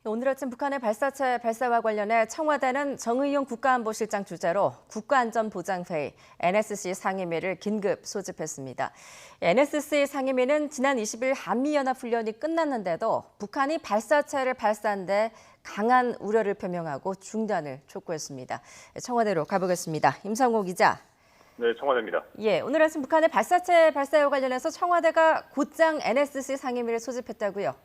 오늘 아침 북한의 발사체 발사와 관련해 청와대는 정의용 국가안보실장 주재로 국가안전보장회의 NSC 상임위를 긴급 소집했습니다. NSC 상임위는 지난 20일 한미연합훈련이 끝났는데도 북한이 발사체를 발사한 데 강한 우려를 표명하고 중단을 촉구했습니다. 청와대로 가보겠습니다. 임상호 기자. 네, 청와대입니다. 오늘 아침 북한의 발사체 발사와 관련해서 청와대가 곧장 NSC 상임위를 소집했다고요?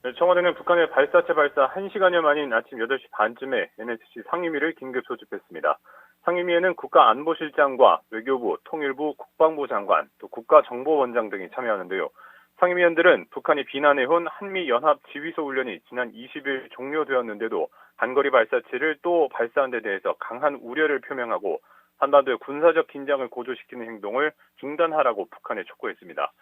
네, 청와대는 북한의 발사체 발사 1시간여 만인 아침 8시 반쯤에 NSC 상임위를 긴급 소집했습니다. 상임위에는 국가안보실장과 외교부, 통일부, 국방부 장관, 또 국가정보원장 등이 참여하는데요. 상임위원들은 북한이 비난해온 한미연합 지휘소 훈련이 지난 20일 종료되었는데도 단거리 발사체를 또 발사한 데 대해서 강한 우려를 표명하고 한반도의 군사적 긴장을 고조시키는 행동을 중단하라고 북한에 촉구했습니다.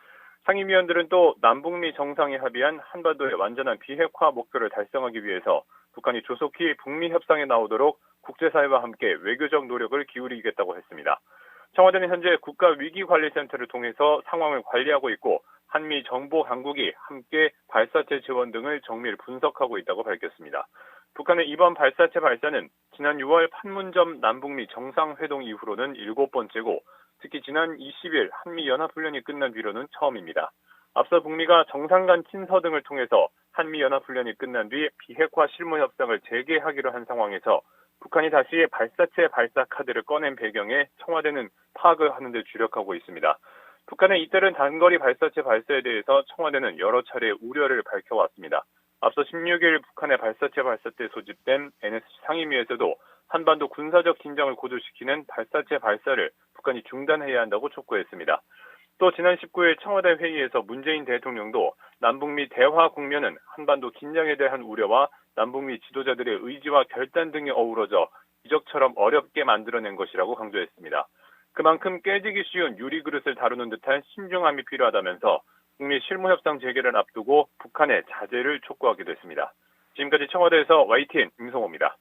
상임위원들은 또 남북미 정상이 합의한 한반도의 완전한 비핵화 목표를 달성하기 위해서 북한이 조속히 북미 협상에 나오도록 국제사회와 함께 외교적 노력을 기울이겠다고 했습니다. 청와대는 현재 국가위기관리센터를 통해서 상황을 관리하고 있고 한미 정보 당국이 함께 발사체 지원 등을 정밀 분석하고 있다고 밝혔습니다. 북한의 이번 발사체 발사는 지난 6월 판문점 남북미 정상회동 이후로는 7번째고 특히 지난 20일 한미연합훈련이 끝난 뒤로는 처음입니다. 앞서 북미가 정상 간 친서 등을 통해서 한미연합훈련이 끝난 뒤 비핵화 실무 협상을 재개하기로 한 상황에서 북한이 다시 발사체 발사 카드를 꺼낸 배경에 청와대는 파악을 하는 데 주력하고 있습니다. 북한의 잇따른 단거리 발사체 발사에 대해서 청와대는 여러 차례 우려를 밝혀왔습니다. 앞서 16일 북한의 발사체 발사 때 소집된 NSC 상임위에서도 한반도 군사적 긴장을 고조시키는 발사체 발사를 북한이 중단해야 한다고 촉구했습니다. 또 지난 19일 청와대 회의에서 문재인 대통령도 남북미 대화 국면은 한반도 긴장에 대한 우려와 남북미 지도자들의 의지와 결단 등이 어우러져 기적처럼 어렵게 만들어낸 것이라고 강조했습니다. 그만큼 깨지기 쉬운 유리그릇을 다루는 듯한 신중함이 필요하다면서 북미 실무협상 재개를 앞두고 북한의 자제를 촉구하기도 했습니다. 지금까지 청와대에서 YTN 임성호입니다.